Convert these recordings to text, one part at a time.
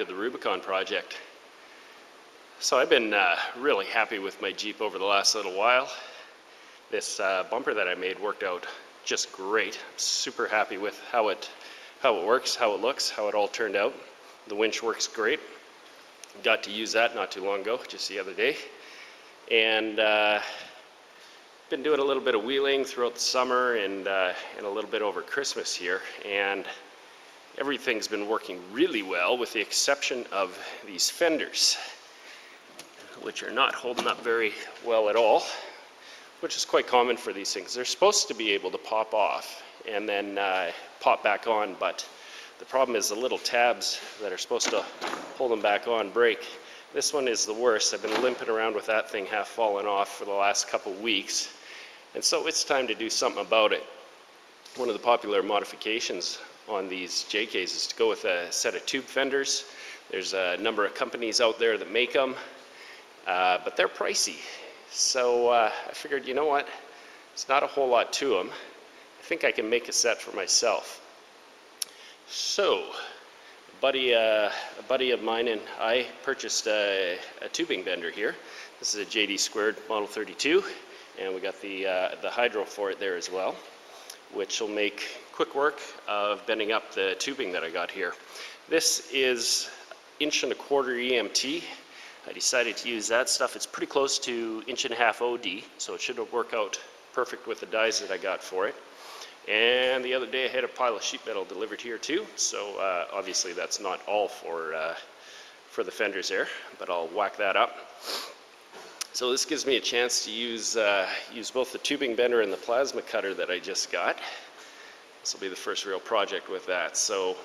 to the Rubicon project. So I've been really happy with my Jeep over the last little while. This bumper that I made worked out just great. I'm super happy with how it works, how it looks, how it all turned out. The winch works great. Got to use that not too long ago, just the other day. And been doing a little bit of wheeling throughout the summer and a little bit over Christmas here. And everything's been working really well with the exception of these fenders, which are not holding up very well at all, which is quite common for these things. They're supposed to be able to pop off and then pop back on, but the problem is the little tabs that are supposed to hold them back on break. This one is the worst. I've been limping around with that thing half fallen off for the last couple weeks, and so it's time to do something about it. One of the popular modifications on these JKs is to go with a set of tube fenders. There's a number of companies out there that make them, but they're pricey. So I figured, you know what, it's not a whole lot to them. I think I can make a set for myself. So a buddy of mine and I purchased a tubing bender here. This is a JD Squared Model 32, and we got the hydro for it there as well, which will make quick work of bending up the tubing that I got here. This is 1.25" EMT. I decided to use that stuff. It's pretty close to 1.5" OD, so it should work out perfect with the dies that I got for it. And the other day I had a pile of sheet metal delivered here too, so obviously that's not all for the fenders there, but I'll whack that up. So this gives me a chance to use both the tubing bender and the plasma cutter that I just got. This will be the first real project with that. So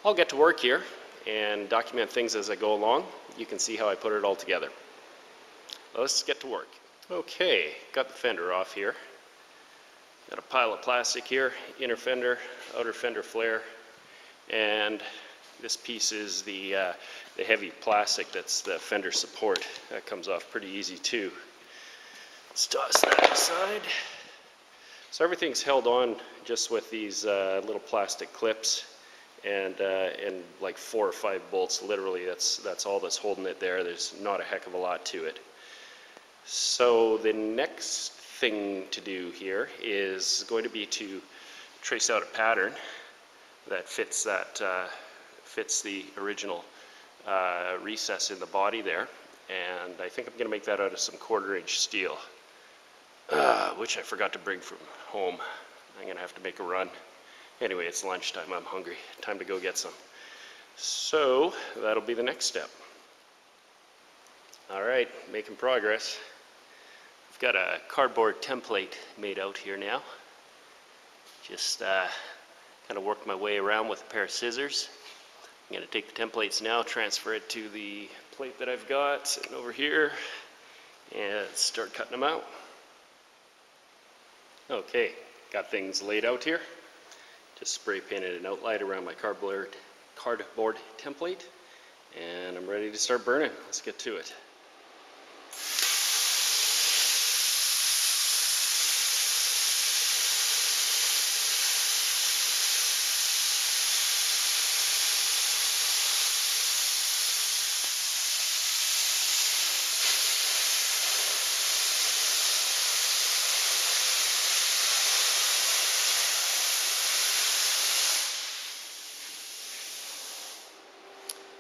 I'll get to work here and document things as I go along. You can see how I put it all together. Let's get to work. Okay, got the fender off here. Got a pile of plastic here, inner fender, outer fender flare, and this piece is the heavy plastic that's the fender support. That comes off pretty easy too. Let's toss that aside. So everything's held on just with these little plastic clips and like 4 or 5 bolts. Literally, that's all that's holding it there. There's not a heck of a lot to it. So the next thing to do here is going to be to trace out a pattern that fits the original recess in the body there, and I think I'm going to make that out of some 1/4" steel, which I forgot to bring from home. I'm going to have to make a run. Anyway, it's lunchtime, I'm hungry, time to go get some. So that'll be the next step. Alright, making progress. I've got a cardboard template made out here now. Just kind of worked my way around with a pair of scissors. I'm going to take the templates now, transfer it to the plate that I've got sitting over here, and start cutting them out. Okay, got things laid out here. Just spray painted an outline around my cardboard template, and I'm ready to start burning. Let's get to it.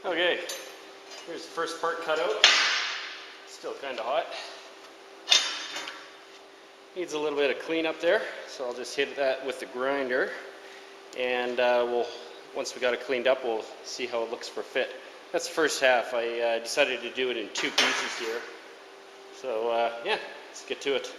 Okay, here's the first part cut out. Still kind of hot. Needs a little bit of cleanup there, so I'll just hit that with the grinder, and once we got it cleaned up, we'll see how it looks for fit. That's the first half. I decided to do it in 2 pieces here. So yeah, let's get to it.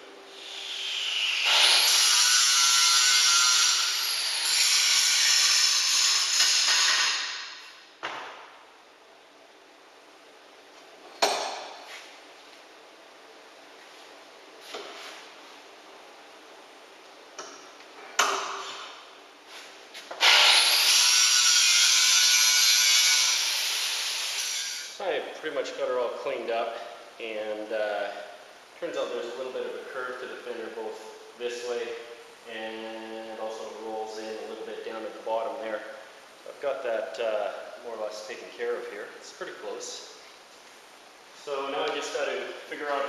I pretty much got her all cleaned up, and turns out there's a little bit of a curve to the fender both this way and also rolls in a little bit down at the bottom there. So I've got that more or less taken care of here. It's pretty close. So now I just got to figure out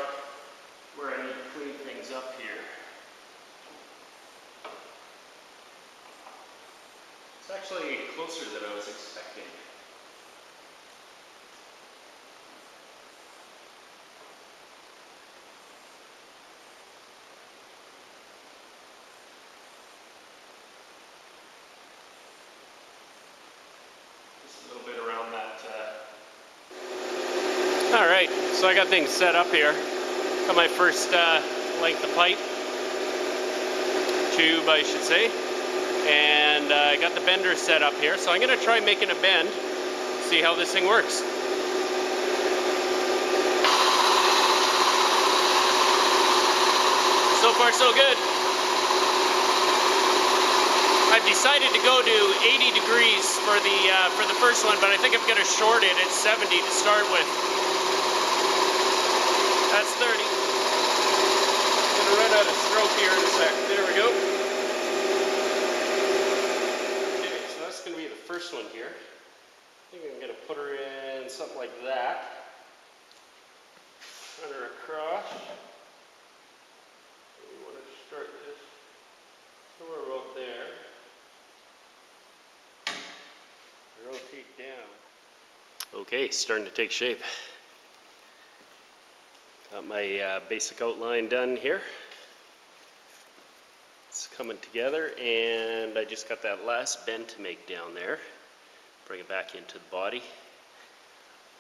where I need to clean things up here. It's actually closer than I was expecting. Just a little bit around that. Alright, so I got things set up here. Got my first length of pipe. Tube, I should say. And I got the bender set up here, so I'm going to try making a bend, see how this thing works. So far so good. I've decided to go to 80 degrees for the first one, but I think I'm going to short it at 70 to start with. That's 30. I'm going to run out of stroke here in a sec. There we go. Going to be the first one here. I think I'm going to put her in something like that. Run her across. We want to start this somewhere about there. Rotate down. Okay, starting to take shape. Got my basic outline done here. It's coming together, and I just got that last bend to make down there. Bring it back into the body.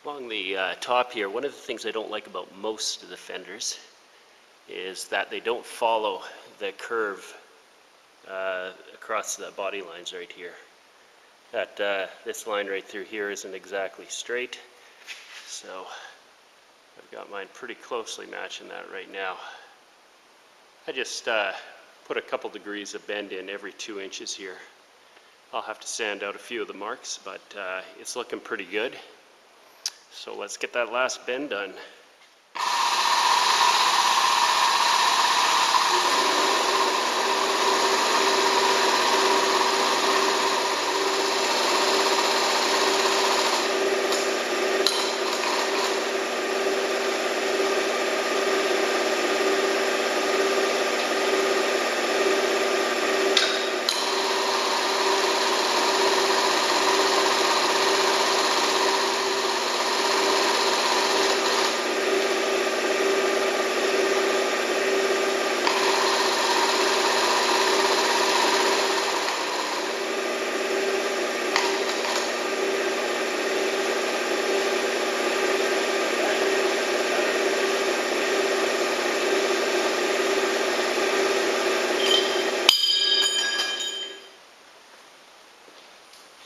Along the top here, one of the things I don't like about most of the fenders is that they don't follow the curve across the body lines right here. This line right through here isn't exactly straight, so I've got mine pretty closely matching that right now. I just put a couple degrees of bend in every 2 inches here. I'll have to sand out a few of the marks, but it's looking pretty good. So let's get that last bend done.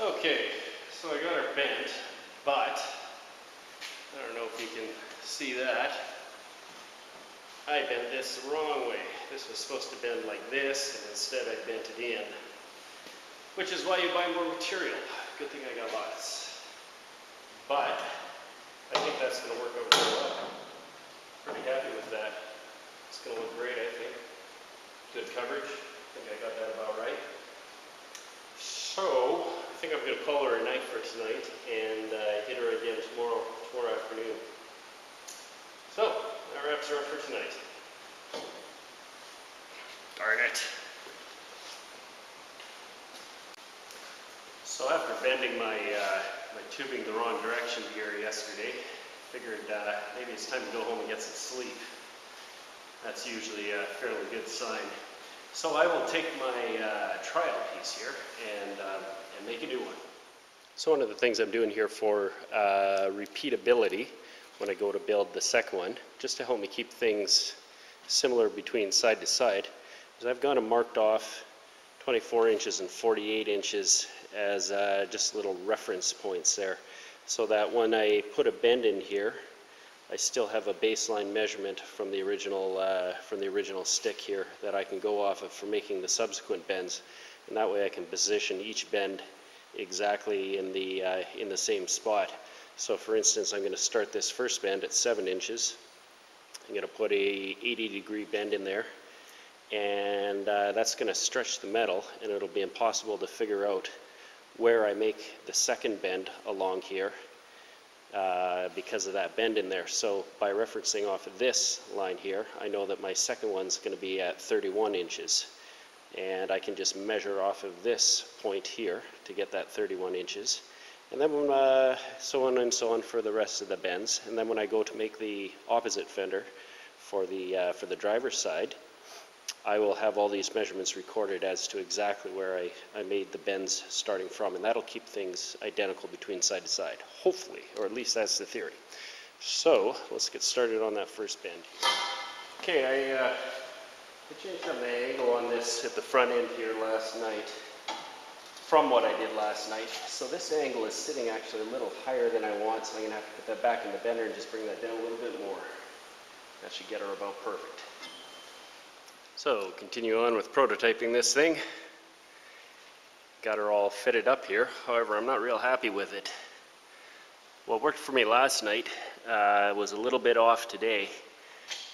Okay, so I got her bent, but I don't know if you can see that. I bent this the wrong way. This was supposed to bend like this, and instead I bent it in. Which is why you buy more material. Good thing I got lots. But I think that's going to work out really well. Pretty happy with that. It's going to look great, I think. Good coverage. I think I got that about right. So I think I'm going to call her a night for tonight and hit her again tomorrow afternoon. So that wraps her up for tonight. Darn it. So after bending my tubing the wrong direction here yesterday, figured maybe it's time to go home and get some sleep. That's usually a fairly good sign. So I will take my trial piece here and make a new one. So one of the things I'm doing here for repeatability when I go to build the second one, just to help me keep things similar between side to side, is I've gone and marked off 24 inches and 48 inches as just little reference points there, so that when I put a bend in here, I still have a baseline measurement from the original stick here that I can go off of for making the subsequent bends, and that way I can position each bend exactly in the same spot. So for instance, I'm going to start this first bend at 7 inches. I'm going to put a 80-degree bend in there, and that's going to stretch the metal, and it'll be impossible to figure out where I make the second bend along here because of that bend in there. So by referencing off of this line here, I know that my second one's going to be at 31 inches. And I can just measure off of this point here to get that 31 inches. And then so on and so on for the rest of the bends. And then when I go to make the opposite fender for the driver's side, I will have all these measurements recorded as to exactly where I made the bends starting from, and that'll keep things identical between side to side, hopefully, or at least that's the theory. So let's get started on that first bend. Okay, I changed up the angle on this at the front end here last night from what I did last night. So this angle is sitting actually a little higher than I want, so I'm going to have to put that back in the bender and just bring that down a little bit more. That should get her about perfect. So continue on with prototyping this thing. Got her all fitted up here. However, I'm not real happy with it. What worked for me last night was a little bit off today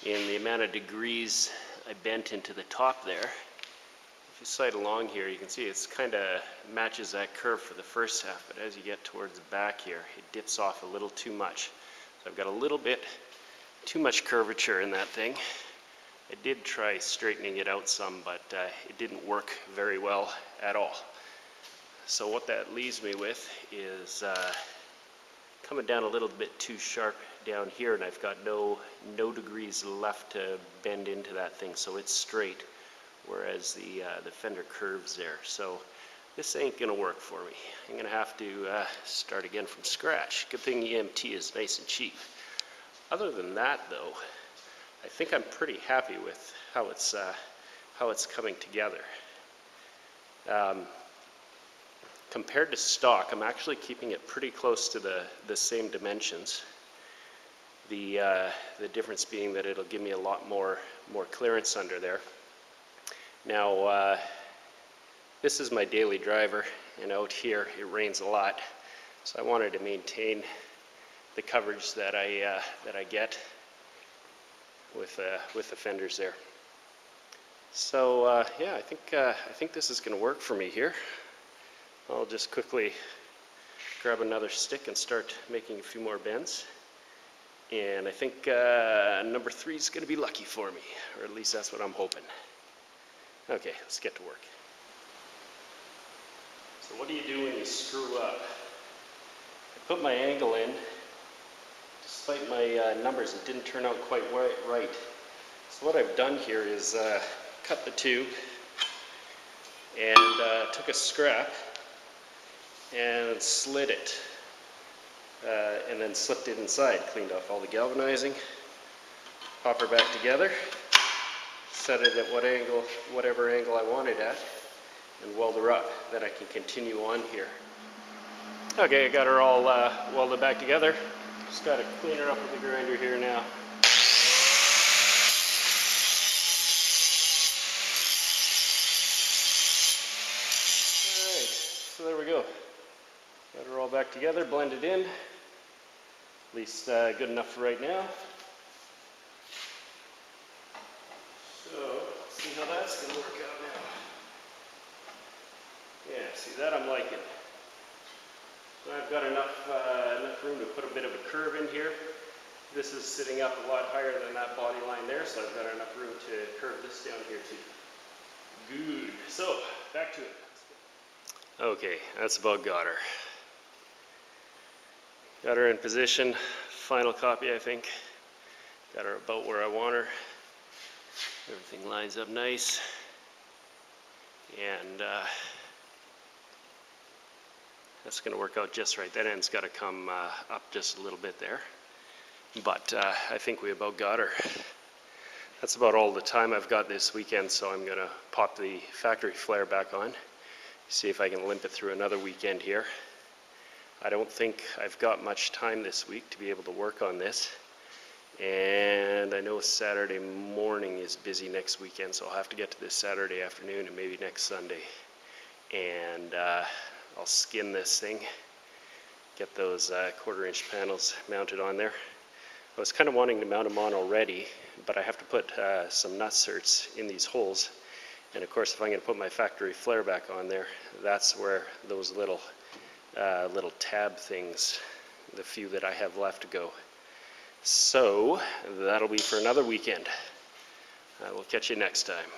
in the amount of degrees I bent into the top there. If you sight along here, you can see it's kind of matches that curve for the first half, but as you get towards the back here, it dips off a little too much. So I've got a little bit too much curvature in that thing. I did try straightening it out some, but it didn't work very well at all. So what that leaves me with is coming down a little bit too sharp down here, and I've got no degrees left to bend into that thing, so it's straight, whereas the fender curves there. So this ain't gonna work for me. I'm gonna have to start again from scratch. Good thing EMT is nice and cheap. Other than that, though, I think I'm pretty happy with how it's coming together. Compared to stock, I'm actually keeping it pretty close to the same dimensions. The difference being that it'll give me a lot more clearance under there. Now, this is my daily driver, and out here it rains a lot, so I wanted to maintain the coverage that I get with the fenders there. So yeah, I think this is going to work for me here. I'll just quickly grab another stick and start making a few more bends. And I think number 3 is going to be lucky for me, or at least that's what I'm hoping. Okay, let's get to work. So what do you do when you screw up? I put my angle in. Despite my numbers, it didn't turn out quite right. So what I've done here is cut the tube and took a scrap and slid it and then slipped it inside, cleaned off all the galvanizing, pop her back together, set it at whatever angle I want it at, and weld her up. Then I can continue on here. Okay, I got her all welded back together. Just got to clean her up with the grinder here now. Alright, so there we go. Got her all back together, blended in. At least good enough for right now. So, let's see how that's going to work out now. Yeah, see that I'm liking. So I've got enough room to put a bit of a curve in here. This is sitting up a lot higher than that body line there, so I've got enough room to curve this down here too. Good. So, back to it. Okay, that's about got her. Got her in position. Final copy, I think. Got her about where I want her. Everything lines up nice. And that's going to work out just right. That end's got to come up just a little bit there. But I think we about got her. That's about all the time I've got this weekend, so I'm going to pop the factory flare back on. See if I can limp it through another weekend here. I don't think I've got much time this week to be able to work on this. And I know Saturday morning is busy next weekend, so I'll have to get to this Saturday afternoon and maybe next Sunday. And I'll skin this thing, get those 1/4-inch panels mounted on there. I was kind of wanting to mount them on already, but I have to put some nut certs in these holes, And of course, if I'm going to put my factory flare back on there, that's where those little tab things, the few that I have left, go. So that'll be for another weekend. I will catch you next time.